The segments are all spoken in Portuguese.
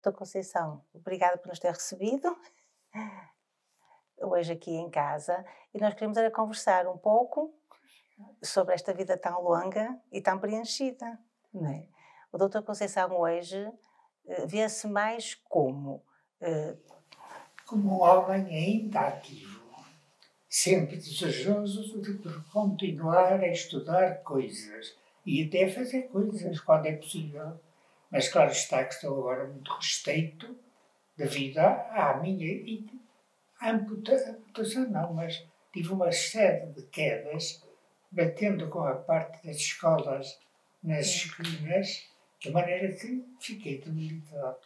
Doutora Conceição, obrigada por nos ter recebido hoje aqui em casa e nós queremos era conversar um pouco sobre esta vida tão longa e tão preenchida, não é? O doutor Conceição hoje vê-se mais como? Como um homem ainda ativo, sempre desejoso de continuar a estudar coisas e até fazer coisas quando é possível. Mas claro está que estou agora muito restrito devido à minha amputação, não, mas tive uma série de quedas batendo com a parte das escolas nas esquinas, de maneira que fiquei debilitado.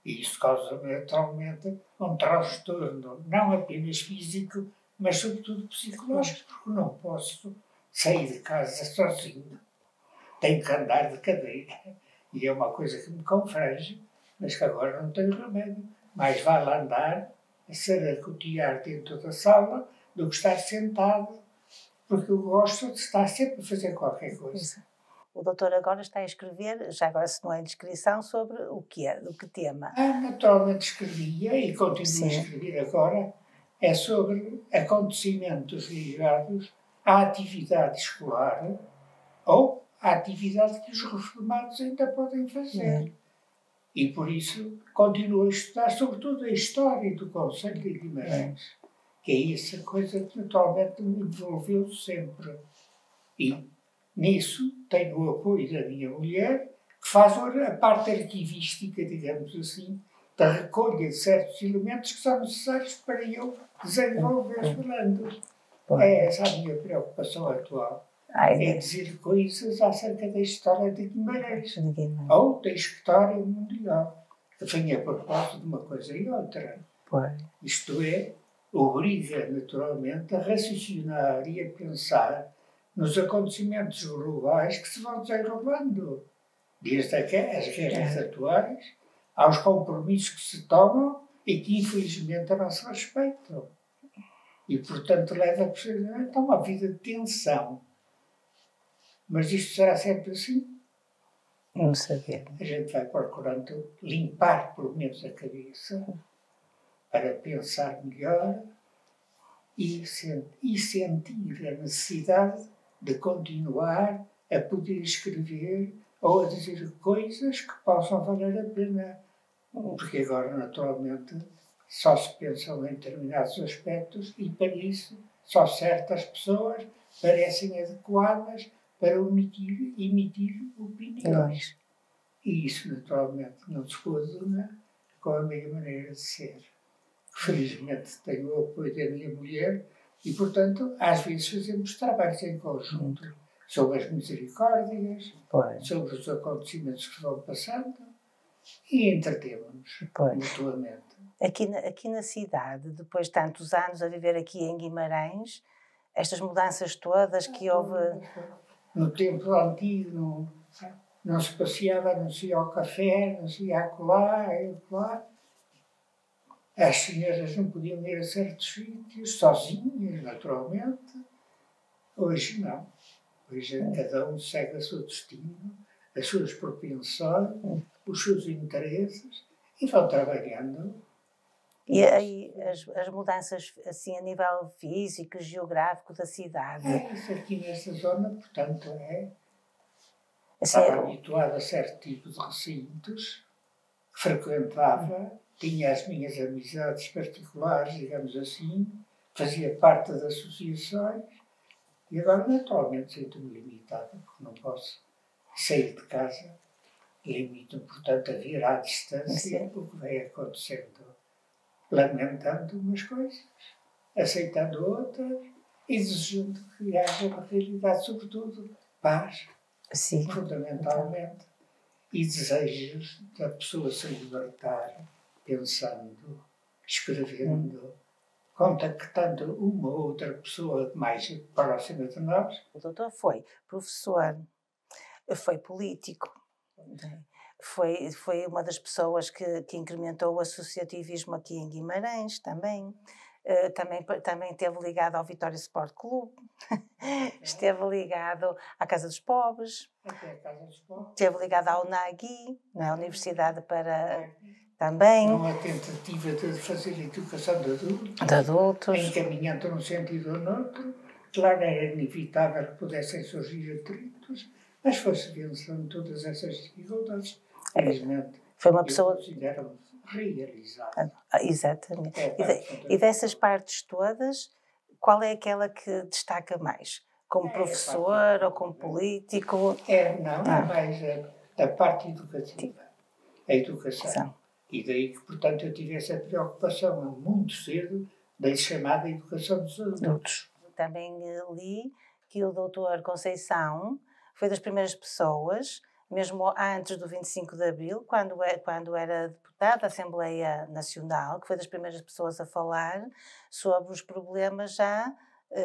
E isso causa naturalmente um transtorno, não apenas físico, mas sobretudo psicológico, porque não posso sair de casa sozinho. Tenho que andar de cadeira. E é uma coisa que me confrange, mas que agora não tenho remédio. Mais vale andar a saracotear dentro da sala do que estar sentado, porque eu gosto de estar sempre a fazer qualquer coisa. O doutor agora está a escrever, já agora se não é descrição, sobre o que é, do que tema? Naturalmente escrevia e continuo a escrever agora, é sobre acontecimentos ligados à atividade escolar ou à atividade que os reformados ainda podem fazer. E por isso continuo a estudar sobretudo a história do Conselho de Guimarães, que é essa coisa que naturalmente me envolveu sempre. E nisso tenho o apoio da minha mulher, que faz a parte arquivística, digamos assim, da recolha de certos elementos que são necessários para eu desenvolver Fernando. É essa a minha preocupação atual. É dizer coisas acerca da história de Guimarães, ou da história mundial, que vem a propósito de uma coisa e outra. Isto é, obriga naturalmente a raciocinar e a pensar nos acontecimentos globais que se vão desenrolando, desde as guerras atuais aos compromissos que se tomam e que infelizmente não se respeitam. E portanto leva precisamente a uma vida de tensão. Mas isto será sempre assim? Não sabia. A gente vai procurando limpar pelo menos a cabeça para pensar melhor e sentir a necessidade de continuar a poder escrever ou a dizer coisas que possam valer a pena. Porque agora, naturalmente, só se pensam em determinados aspectos e, para isso, só certas pessoas parecem adequadas para emitir opiniões. E isso, naturalmente, não se coaduna com a minha maneira de ser. Felizmente, tenho o apoio da minha mulher e, portanto, às vezes fazemos trabalhos em conjunto sobre as misericórdias, sobre os acontecimentos que vão passando e entretemos mutuamente. Aqui na cidade, depois de tantos anos a viver aqui em Guimarães, estas mudanças todas que houve... No tempo antigo não se passeava, não se ia ao café, não se ia acolá. As senhoras não podiam ir a certos sítios, sozinhas, naturalmente. Hoje não. Hoje cada um segue o seu destino, as suas propensões, os seus interesses e vão trabalhando. E aí as mudanças assim a nível físico, geográfico da cidade? Isso aqui nesta zona, portanto, estava habituado a certo tipo de recintos, frequentava, tinha as minhas amizades particulares, digamos assim, fazia parte das associações e agora naturalmente sinto-me limitado, porque não posso sair de casa. Limito-me, portanto, a ver à distância o que vai acontecendo, lamentando umas coisas, aceitando outras e desejando que haja uma realidade, sobretudo, paz, fundamentalmente, e desejos da pessoa se libertar, pensando, escrevendo, contactando uma ou outra pessoa mais próxima de nós. O doutor foi professor, foi político, foi uma das pessoas que incrementou o associativismo aqui em Guimarães também. Também esteve ligado ao Vitória Sport Clube, esteve ligado à Casa dos Pobres, Até a Casa dos Pobres. esteve ligado à UNAGI, na Universidade para também. Numa tentativa de fazer educação de adultos, encaminhando num sentido ou noutro. Claro, era inevitável que pudessem surgir atritos, mas foi-se vencendo todas essas dificuldades. Felizmente, foi uma pessoa... considero realizada. Exatamente. E dessas partes todas, qual é aquela que destaca mais? Como professor ou como político? É mais a parte educativa. A educação. E daí que, portanto, eu tive essa preocupação muito cedo da chamada educação dos adultos. Também li que o doutor Conceição foi das primeiras pessoas, mesmo antes do 25 de Abril, quando era deputado da Assembleia Nacional, que foi das primeiras pessoas a falar sobre os problemas já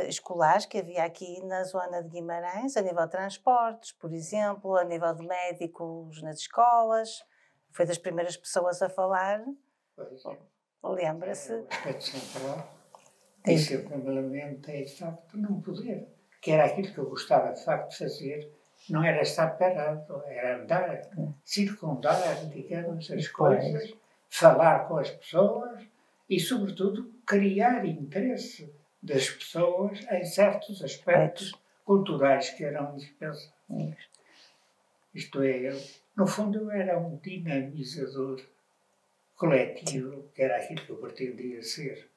escolares que havia aqui na zona de Guimarães, a nível de transportes, por exemplo, a nível de médicos nas escolas. Foi das primeiras pessoas a falar. Lembra-se? O aspecto central. E sempre me lamento é, de facto, não poder. Que era aquilo que eu gostava, de facto, de fazer. Não era estar parado, era andar, circundar, digamos, as coisas, falar com as pessoas e, sobretudo, criar interesse das pessoas em certos aspectos culturais que eram indispensáveis. Isto é, no fundo, eu era um dinamizador coletivo, que era aquilo que eu pretendia ser.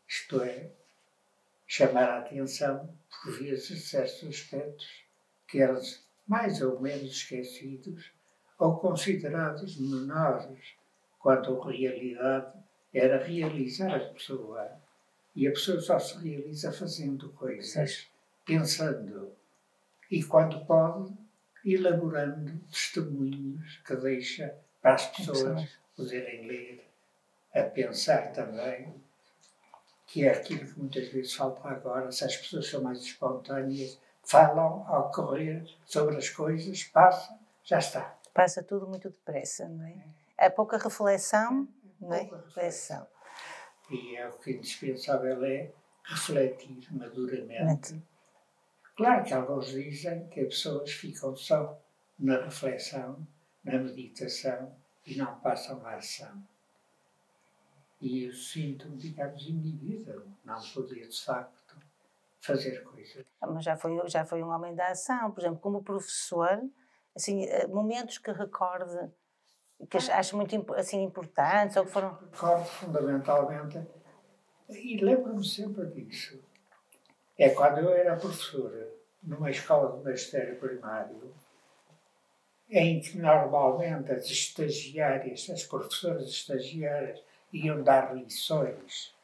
Isto é, chamar a atenção, por vezes, de certos aspectos que eram mais ou menos esquecidos ou considerados menores, quando a realidade era realizar a pessoa. E a pessoa só se realiza fazendo coisas, pensando, e quando pode, elaborando testemunhos que deixa para as pessoas poderem ler, a pensar também, que é aquilo que muitas vezes falta agora. Se as pessoas são mais espontâneas, falam ao correr sobre as coisas, passa, já está. Passa tudo muito depressa, não é? Há pouca reflexão, não é? Reflexão. E é o que é indispensável é refletir maduramente. Claro que alguns dizem que as pessoas ficam só na reflexão, na meditação e não passam à ação. E eu sinto-me, digamos, inibido, não poder, de facto, fazer coisas. Mas já foi um homem da ação, por exemplo, como professor, assim, momentos que recorde, que acho muito assim, importantes, ou que foram... Recordo fundamentalmente, e lembro-me sempre disso, é quando eu era professor numa escola de magistério primário, em que normalmente as estagiárias, as professoras estagiárias, iam dar lições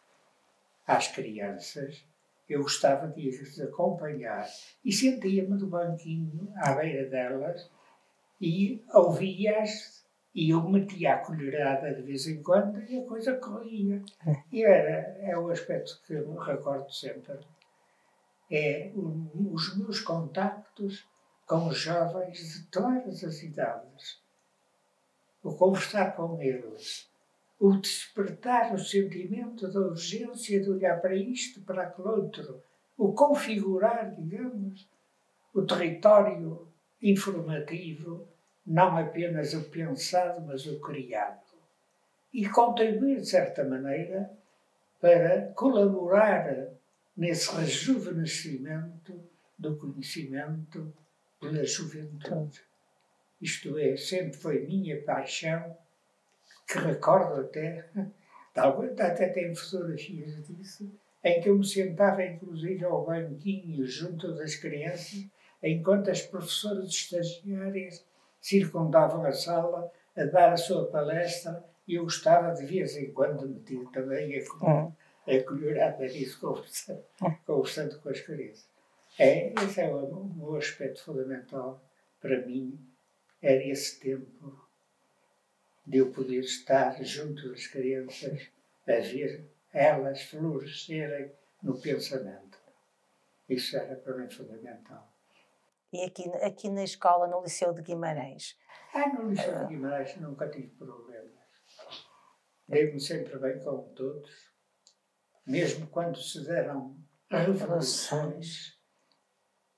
às crianças. Eu gostava de as acompanhar e sentia-me do banquinho à beira delas e ouvia-as e eu metia a colherada de vez em quando e a coisa corria. E é o aspecto que eu me recordo sempre. É os meus contactos com os jovens de todas as idades. O conversar com eles. O despertar o sentimento da urgência de olhar para isto, para aquele outro. O configurar, digamos, o território informativo, não apenas o pensado, mas o criado. E contribuir, de certa maneira, para colaborar nesse rejuvenescimento do conhecimento pela juventude. Isto é, sempre foi minha paixão, que recordo até tenho fotografias disso, em que eu me sentava, inclusive, ao banquinho junto das crianças, enquanto as professoras estagiárias circundavam a sala a dar a sua palestra, e eu gostava de vez em quando meter também a colherada nisso, conversando com as crianças. Esse é o meu aspecto fundamental para mim, era esse tempo de eu poder estar junto das crianças, a ver elas florescerem no pensamento. Isso era para mim fundamental. E aqui na escola, no Liceu de Guimarães? No Liceu de Guimarães nunca tive problemas. Dei-me sempre bem com todos. Mesmo quando se deram revoluções,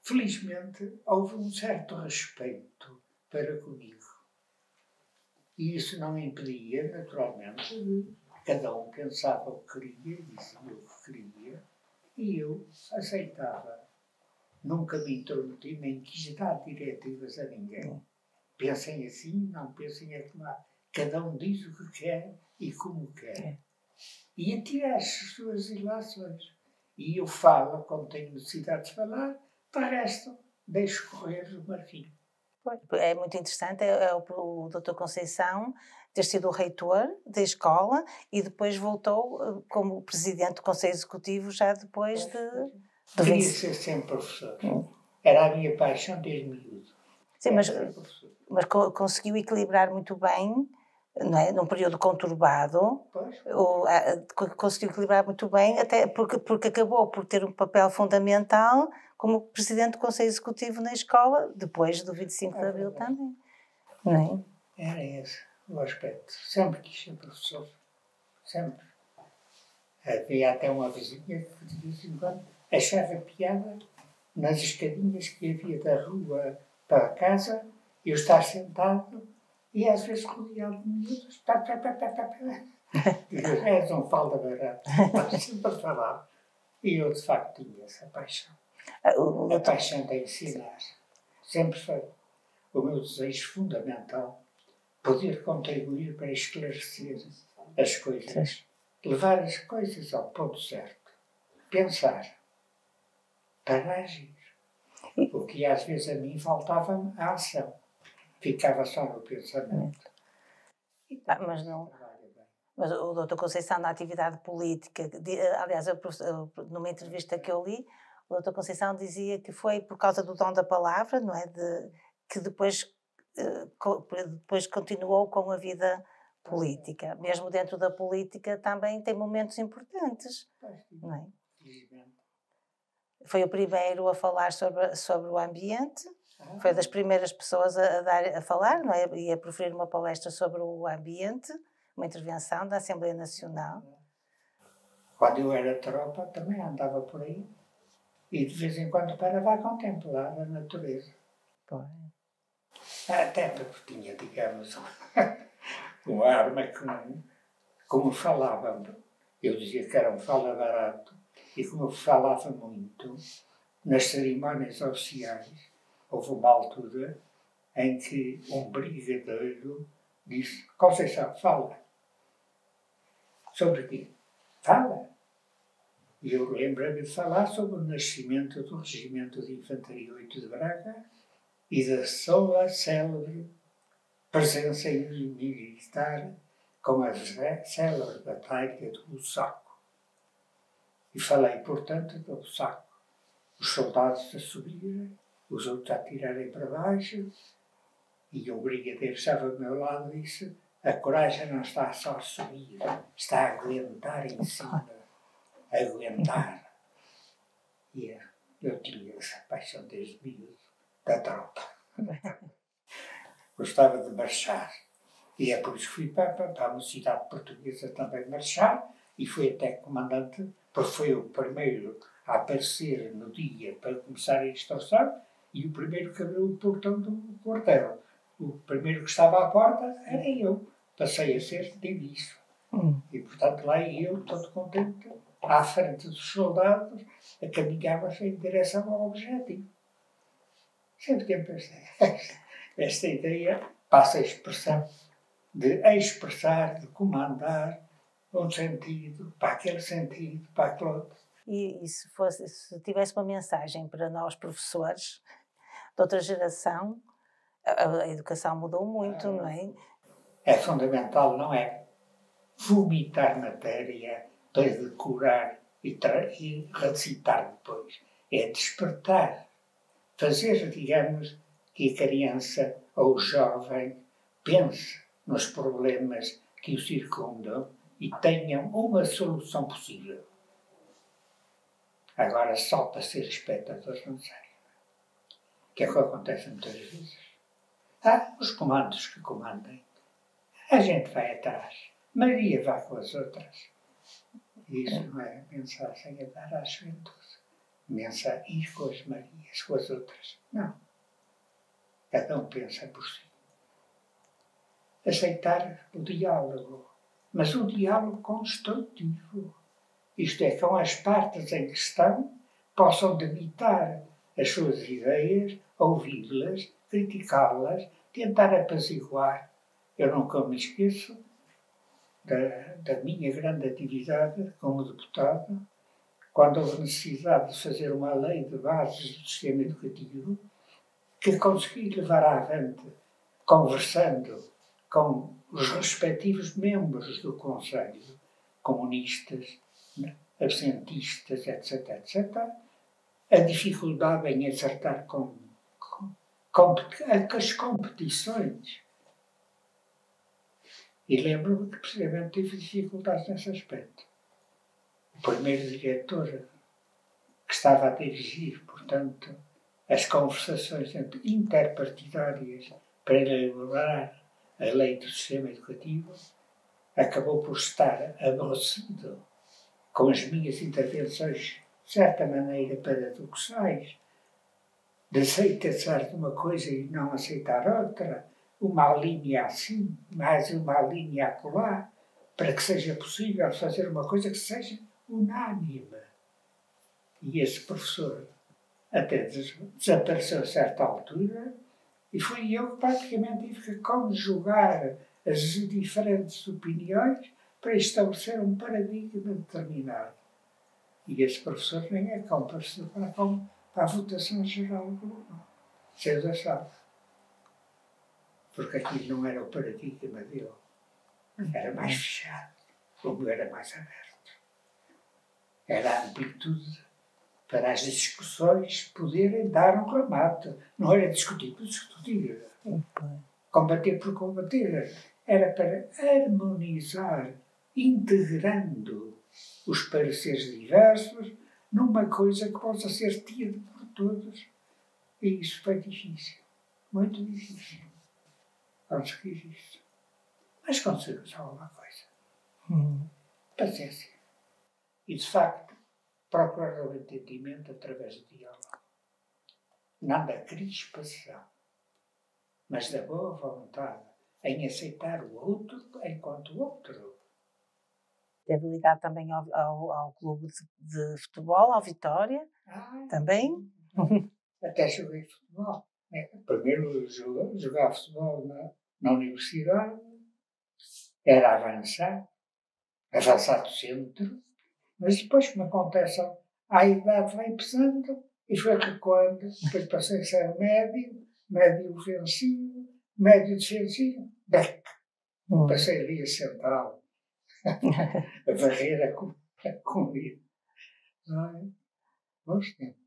felizmente houve um certo respeito para comigo. E isso não impedia, naturalmente, de cada um pensava o que queria, dizia o que queria, e eu aceitava. Nunca me intrometi, nem quis dar diretivas a ninguém. Pensem assim, não pensem a tomar. Cada um diz o que quer e como quer. E atira as suas ilações. E eu falo quando tenho necessidade de falar, para o resto, deixo correr o marfim. É muito interessante, o Dr. Conceição ter sido o reitor da escola e depois voltou como presidente do Conselho Executivo já depois de Queria ser sempre professor. Era a minha paixão desde miúdo. Sim, mas conseguiu equilibrar muito bem, não é? Num período conturbado, conseguiu equilibrar muito bem, até porque acabou por ter um papel fundamental como presidente do Conselho Executivo na escola, depois do 25 de Abril também. Não é? Era esse o aspecto. Sempre quis ser professor. Sempre. Havia até uma vizinha que de vez em quando achava piada nas escadinhas que havia da rua para casa, eu estar sentado e às vezes rodeado de miúdos. És um falda barata. Estás sempre a falar. E eu, de facto, tinha essa paixão. A paixão de ensinar. Sempre foi o meu desejo fundamental poder contribuir para esclarecer as coisas. Levar as coisas ao ponto certo. Pensar. Para agir. O que às vezes a mim faltava-me a ação. Ficava só no pensamento. Mas não. Mas o Dr. Conceição, na atividade política, aliás, numa entrevista que eu li, o Dr. Conceição dizia que foi por causa do dom da palavra, não é? Que depois continuou com a vida política. Mesmo dentro da política também tem momentos importantes, não é? Foi o primeiro a falar sobre o ambiente, foi das primeiras pessoas a falar, não é? E a proferir uma palestra sobre o ambiente, uma intervenção da Assembleia Nacional. Quando eu era tropa, também andava por aí e de vez em quando parava a contemplar a natureza. Até porque tinha, digamos, uma arma como falava. Eu dizia que era um fala barato e como eu falava muito nas cerimónias oficiais, houve uma altura em que um brigadeiro disse: Conceição, fala. Sobre quê? Fala. E eu lembro-me de falar sobre o nascimento do Regimento de Infantaria 8 de Braga e da sua célebre presença militar com a célebre batalha do Saco. E falei, portanto, do Saco. Os soldados a subirem, os outros a atirarem para baixo, e o brigadeiro estava ao meu lado e disse: a coragem não está só a subir, está a aguentar em cima. Aguentar. E eu tinha essa paixão desde miúdo da tropa. Gostava de marchar. E é por isso que fui para a Mocidade Portuguesa também marchar, e fui até comandante, porque foi o primeiro a aparecer no dia para começar a instrução, e o primeiro que abriu o portão do quartel. O primeiro que estava à porta era eu. Passei a ser diviso. E, portanto, lá ia eu, todo contente, à frente dos soldados, a caminhava-se em direção ao objetivo. Sempre que eu pensei, esta ideia passa a expressão de expressar, de comandar, um sentido, para aquele sentido, para aquele outro. E se tivesse uma mensagem para nós, professores, de outra geração, a educação mudou muito, não é? É fundamental, não é vomitar matéria para decorar e recitar depois. É despertar. Fazer, digamos, que a criança ou o jovem pense nos problemas que o circundam e tenham uma solução possível. Agora, só para ser espectador, não sei. O que é que acontece muitas vezes? Os comandos que comandem. A gente vai atrás. Maria vai com as outras. Isso não é mensagem a dar à juventude. Mensagem ir com as Marias, com as outras. Não. Cada um pensa por si. aceitar o diálogo, mas um diálogo construtivo. Isto é, com as partes em questão possam debitar as suas ideias, ouvi-las, criticá-las, tentar apaziguar. Eu nunca me esqueço da minha grande atividade como deputado, quando houve necessidade de fazer uma lei de bases do sistema educativo, que consegui levar avante, conversando com os respectivos membros do Conselho, comunistas, absentistas, etc., etc., a dificuldade em acertar com as competições. E lembro-me que precisamente tive dificuldades nesse aspecto. O primeiro diretor que estava a dirigir, portanto, as conversações interpartidárias para elaborar a lei do sistema educativo, acabou por estar aborrecido com as minhas intervenções, de certa maneira, paradoxais, de aceitar de uma coisa e não aceitar outra, uma linha assim, mais uma linha acolá, para que seja possível fazer uma coisa que seja unânime. E esse professor até desapareceu a certa altura, e fui eu que praticamente tive que conjugar as diferentes opiniões para estabelecer um paradigma determinado. E esse professor nem é compareceu para a votação geral do grupo. Vocês achavam? Porque aquilo não era o paradigma dele. Era mais fechado. O meu era mais aberto. Era a amplitude para as discussões poderem dar um remate. Não era discutir por discutir. Combater por combater. Era para harmonizar, integrando os pareceres diversos numa coisa que possa ser tida por todos. E isso foi difícil. Muito difícil. Conseguir isso. Mas conseguimos alguma coisa. Paciência. E, de facto, procurar o entendimento através do diálogo. Não da crispação, mas da boa vontade em aceitar o outro enquanto outro. Deve ligar também ao clube de futebol, ao Vitória, também? Até joguei futebol. Primeiro jogava futebol na universidade, era avançado do centro, mas depois, como acontece, a idade vai pesando e foi recuando. Depois passei a ser médio ofensivo, médio defensivo, passei ali a central, a varrer a comida. Bons tempos.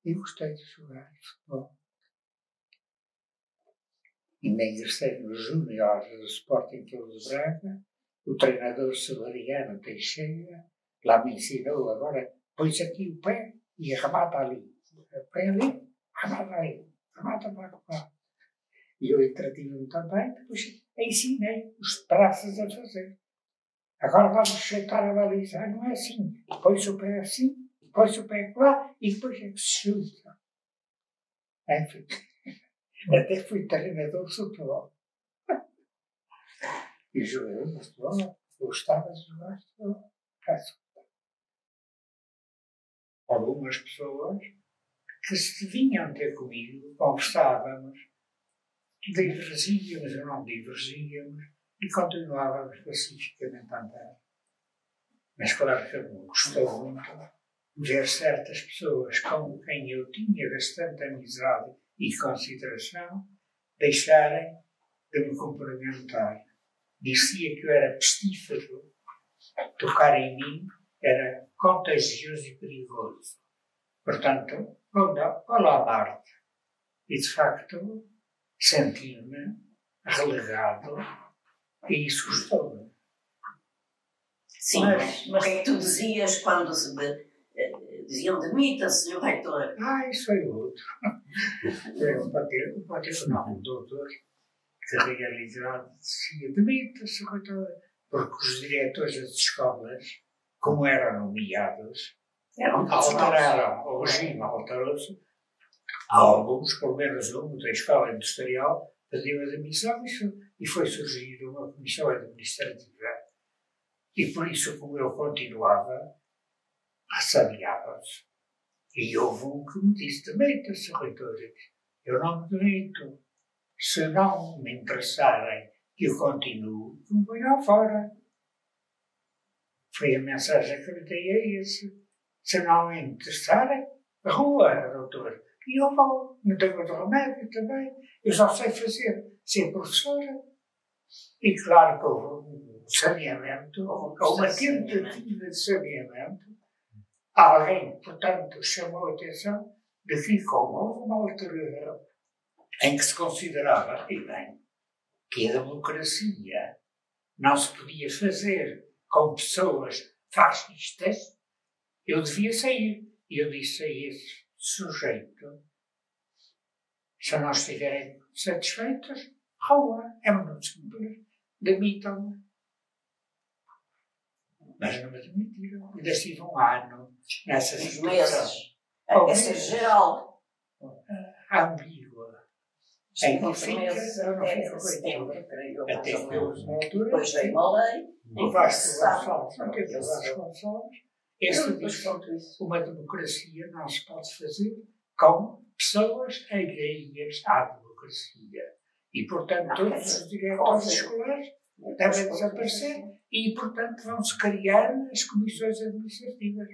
E gostei de jogar futebol. Ainda ingressei nos júniores do Sporting Clube de Braga. O treinador Severiano Teixeira lá me ensinou agora, põe aqui o pé e remata ali. Põe ali, remata ali, remata para lá. E eu entretive-me também, depois ensinei os praças a fazer. Agora vamos chutar a baliza. Não é assim. Põe-se o pé assim, põe-se o pé lá e depois é que se chuta. Enfim, até fui treinador de futebol. E joguei no futebol, gostava de jogar futebol. Algumas pessoas que se vinham ter comigo, conversávamos, divergíamos ou não divergíamos e continuávamos pacificamente a andar. Mas claro que me gostou muito ver certas pessoas com quem eu tinha bastante amizade e consideração deixarem de me cumprimentar. Dizia que eu era pestífero. Tocar em mim era contagioso e perigoso. Portanto, olá Marte. E de facto, senti-me relegado e isso gostou-me. Sim, mas o que é que tu dizias quando diziam demita-se, senhor reitor? Isso foi outro. Eu bateu com o nome do doutor, que a realidade dizia demita-se, reitor. Porque os diretores das escolas, como eram nomeados, alteraram, o regime alterou-se. Alguns, pelo menos um da escola industrial, pediu a demissão e foi surgir uma comissão administrativa. E por isso, como eu continuava, ressabiava-se. E houve um que me disse: demita-se, reitor. Eu não me demito. Se não me interessarem que eu continuo, me ponham fora. Foi a mensagem que lhe dei a esse. Se não me interessarem, rua, doutor. E eu vou. Não tenho outro remédio também. Eu só sei ser professora. E claro que houve um saneamento, uma tentativa de saneamento. Alguém, portanto, chamou a atenção de que, como houve uma altura em que se considerava, e bem, que a democracia não se podia fazer com pessoas fascistas, eu devia sair. E eu disse a esse sujeito: se não estiverem satisfeitos, rua, é muito simples, demitam-me. Mas não me demitiram. Ainda estive um ano nessa situação. Essa é geral. Ambígua. Em que fica, eu não fico com setembro, até que houve uma altura. Depois veio uma lei. O Vasco Gonçalves, não teve o Vasco Gonçalves. Este diz que uma democracia não se pode fazer com pessoas alheias à democracia. E, portanto, todos os diretores escolares devem desaparecer e, portanto, vão-se criar as comissões administrativas.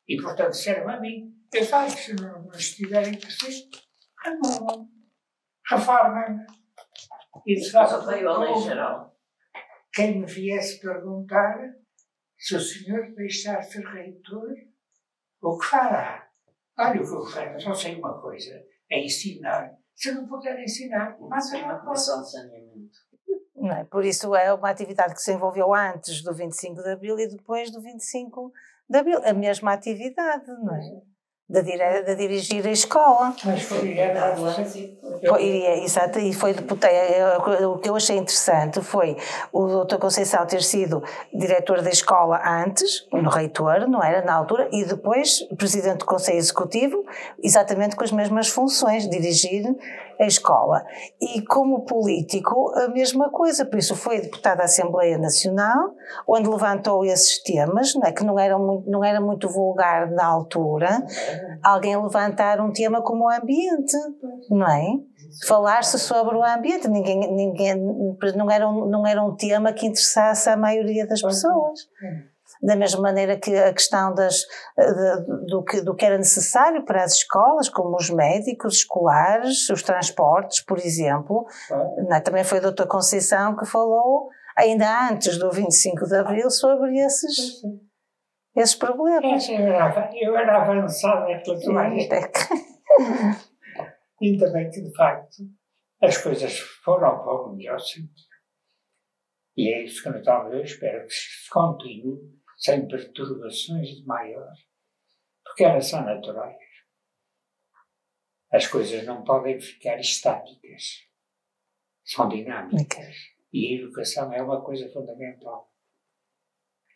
E, portanto, serve a mim. Eu sei que se não estiverem presentes, reformem-me. E, de facto, veio a lei geral. Quem me viesse perguntar se o senhor deixar ser reitor, o que fará? Olha o que eu farei, só sei uma coisa, é ensinar. Se não puder ensinar, mas é uma comissão de saneamento. Não é? Por isso é uma atividade que se envolveu antes do 25 de Abril e depois do 25 de Abril. A mesma atividade, não é? De dirigir a escola. Mas foi exato, e foi o que eu achei interessante foi o Dr. Conceição ter sido diretor da escola antes, no reitor, não era, na altura, e depois presidente do Conselho Executivo, exatamente com as mesmas funções, dirigir a escola. E como político, a mesma coisa, por isso foi deputado da Assembleia Nacional, onde levantou esses temas, não é, que não era muito vulgar na altura, alguém levantar um tema como o ambiente, não é? Falar-se sobre o ambiente, não era um tema que interessasse à maioria das pessoas. Da mesma maneira que a questão do que era necessário para as escolas, como os médicos escolares, os transportes, por exemplo. Também foi a Dra. Conceição que falou, ainda antes do 25 de Abril, sobre esses problemas. Eu era avançada naquela tomagem. Ainda bem que, de facto, as coisas foram para o melhor sentido. E é isso que eu espero que se continue sem perturbações de maior, porque elas são naturais. As coisas não podem ficar estáticas, são dinâmicas. E a educação é uma coisa fundamental.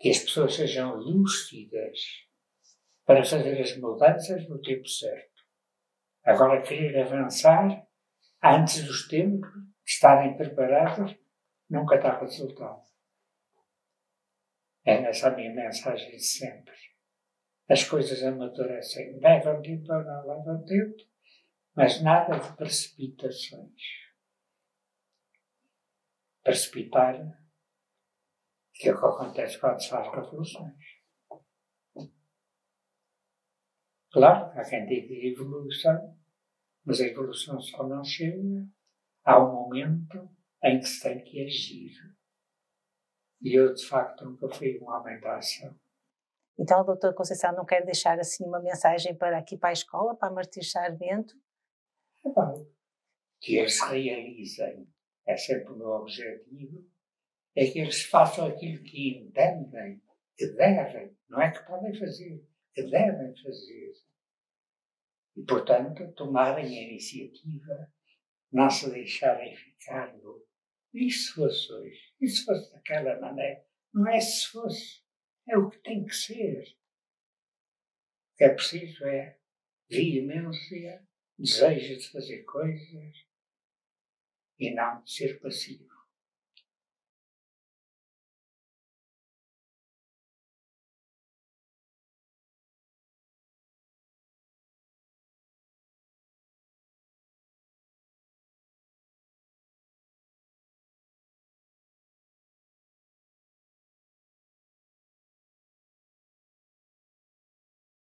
Que as pessoas sejam lúcidas para fazer as mudanças no tempo certo. Agora, querer avançar antes dos tempos, estarem preparados, nunca dá resultado. É essa a minha mensagem de sempre. As coisas amadurecem. Levam tempo ou não levam tempo, mas nada de precipitações. Precipitar, que é o que acontece quando se faz revoluções. Claro, há quem diga evolução, mas a evolução só não chega. Há um momento em que se tem que agir. E eu, de facto, nunca fui um homem da ação. Então, a doutora Conceição não quer deixar assim uma mensagem para a escola, para a Martins Sarmento? Que eles realizem, é sempre o meu objetivo, é que eles façam aquilo que entendem, que devem, não é que podem fazer, que devem fazer. E, portanto, tomarem a iniciativa, não se deixarem ficar no e se fosse hoje? E se fosse daquela maneira? Não é se fosse, é o que tem que ser. O que é preciso é veemência, desejo de fazer coisas e não ser passivo.